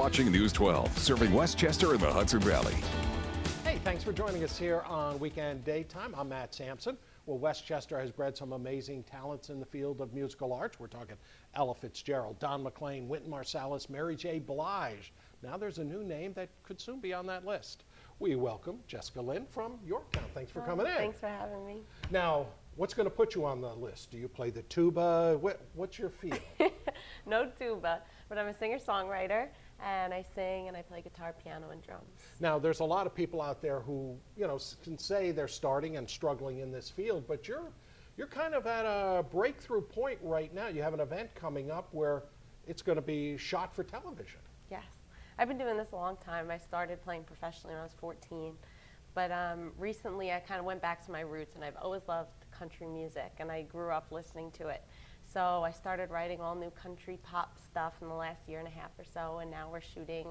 watching News 12, serving Westchester and the Hudson Valley. Hey, thanks for joining us here on Weekend Daytime. I'm Matt Sampson. Well, Westchester has bred some amazing talents in the field of musical arts. We're talking Ella Fitzgerald, Don McLean, Wynton Marsalis, Mary J. Blige. Now there's a new name that could soon be on that list. We welcome Jessica Lynn from Yorktown. Thanks for coming in. Thanks for having me. Now, what's going to put you on the list? Do you play the tuba? What's your feel? No tuba, but I'm a singer-songwriter, and I sing and I play guitar, piano, and drums. Now, there's a lot of people out there who, can say they're starting and struggling in this field, but you're kind of at a breakthrough point right now. You have an event coming up where it's going to be shot for television. Yes. I've been doing this a long time. I started playing professionally when I was 14, but recently I kind of went back to my roots, and I've always loved country music, and I grew up listening to it. So I started writing all new country pop stuff in the last year and a half or so, and now we're shooting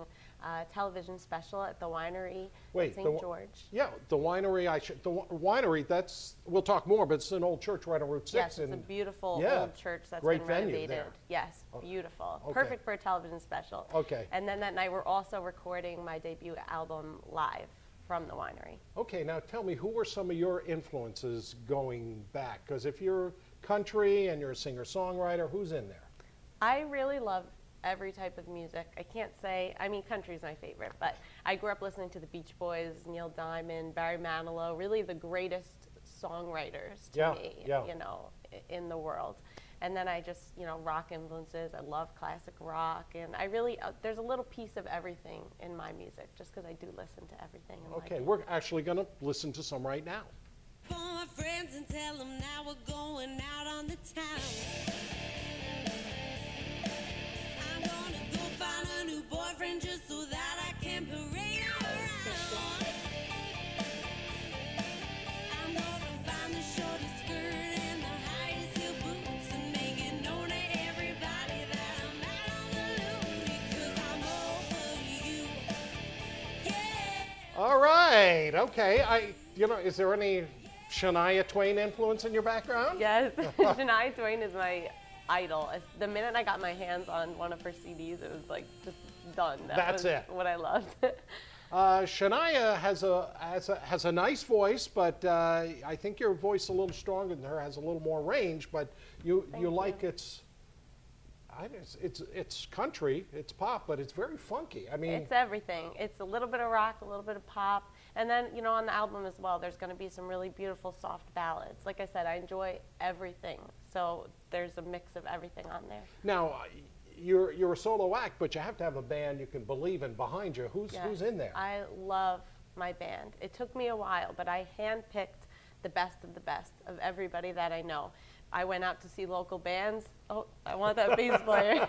a television special at the winery at St. George. Yeah, the winery. The winery. We'll talk more, but it's an old church right on Route 6. Yes, it's a beautiful old church that's been renovated. There. Yes, beautiful. Okay. Perfect for a television special. Okay. And then that night we're also recording my debut album live from the winery. Okay, now tell me, who were some of your influences going back? Because if you're country and you're a singer-songwriter, who's in there? I really love every type of music. I can't say, country's my favorite, but I grew up listening to the Beach Boys, Neil Diamond, Barry Manilow, really the greatest songwriters to me, in the world. And then I just, rock influences. I love classic rock, and I really, there's a little piece of everything in my music, just because I do listen to everything. Okay, we're actually going to listen to some right now. Call my friends and tell them now we're going out on the town. I'm gonna go find a new boyfriend just so that I can parade around. I'm gonna find the shortest skirt and the highest heel boots and make it known to everybody that I'm out on the loose because I'm over you. Yeah. All right, okay. Is there any Shania Twain influence in your background? Yes, Shania Twain is my idol. The minute I got my hands on one of her CDs, it was like just done. That's it. What I loved. Shania has a nice voice, but I think your voice is a little stronger than her, has a little more range, but you like it's country, it's pop, but it's very funky. It's everything. It's a little bit of rock, a little bit of pop, and then on the album as well, there's going to be some really beautiful soft ballads. Like I said, I enjoy everything, so there's a mix of everything on there. Now, you're a solo act, but you have to have a band you can believe in behind you. Who's in there? I love my band. It took me a while, but I handpicked the best of everybody that I know. I went out to see local bands. Oh, I want that bass player.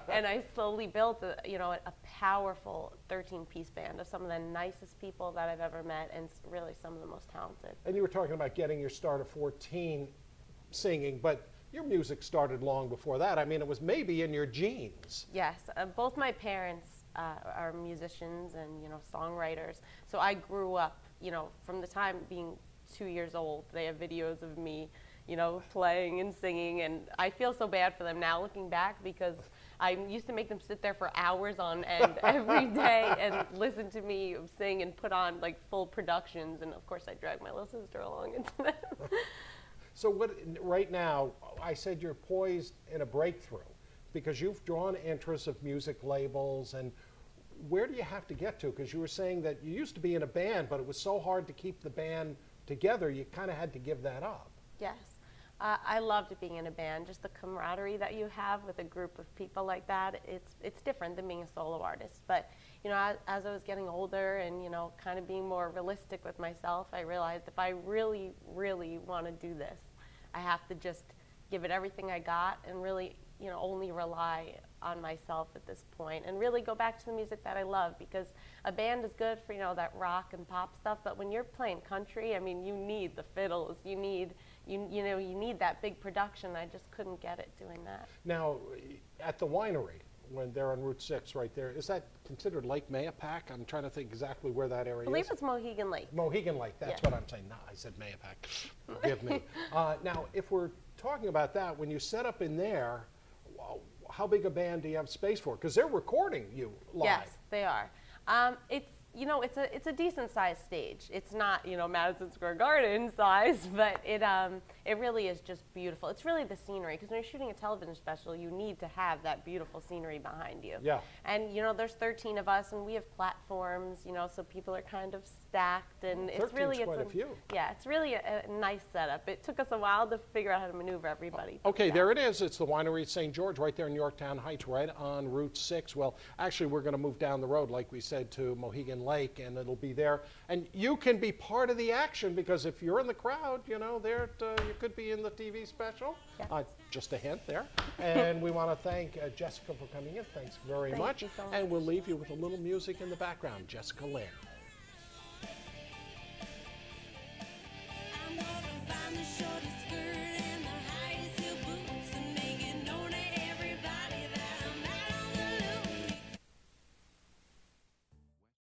And I slowly built a powerful 13-piece band of some of the nicest people that I've ever met, and really some of the most talented. And you were talking about getting your start at 14 singing, but your music started long before that. It was maybe in your genes. Yes, both my parents are musicians and songwriters. So I grew up, from the time being 2 years old. They have videos of me playing and singing, and I feel so bad for them now looking back, because I used to make them sit there for hours on end every day and listen to me sing and put on like full productions, and of course I dragged my little sister along into that. So right now, I said you're poised in a breakthrough because you've drawn interest of music labels, and where do you have to get to? Because you were saying that you used to be in a band, but it was so hard to keep the band together, you kind of had to give that up. Yes. I loved being in a band. Just the camaraderie that you have with a group of people like that, it's different than being a solo artist. But as I was getting older and kind of being more realistic with myself, I realized if I really, really want to do this, I have to just give it everything I got and really only rely on myself at this point and really go back to the music that I love, because a band is good for that rock and pop stuff, but when you're playing country, you need the fiddles, you need that big production. I just couldn't get it doing that. Now, at the winery, when they're on Route 6 right there, is that considered Lake Mayapack? I'm trying to think exactly where that area is. I believe it's Mohegan Lake. Mohegan Lake, that's what I'm saying. No, I said Mayapack. Forgive me. Now, if we're talking about that, when you set up in there, how big a band do you have space for? Because they're recording you live. Yes, they are. It's you know, it's a decent sized stage. It's not, you know, Madison Square Garden size, but it really is just beautiful. It's really the scenery, because when you're shooting a television special, you need to have that beautiful scenery behind you. Yeah. And you know, there's 13 of us, and we have platforms, you know, so people are kind of stacked, and it's 13's really quite a few. Yeah, it's really a nice setup. It took us a while to figure out how to maneuver everybody. Okay, there it is. It's the Winery St. George right there in Yorktown Heights, right on Route 6. Well, actually, we're going to move down the road, like we said, to Mohegan Lake, and it'll be there. And you can be part of the action, because if you're in the crowd, you know, there you could be in the TV special. Yeah. Just a hint there. And we want to thank Jessica for coming in. Thanks very much. you so And much. we'll leave you with a little music in the background. Jessica Lynn.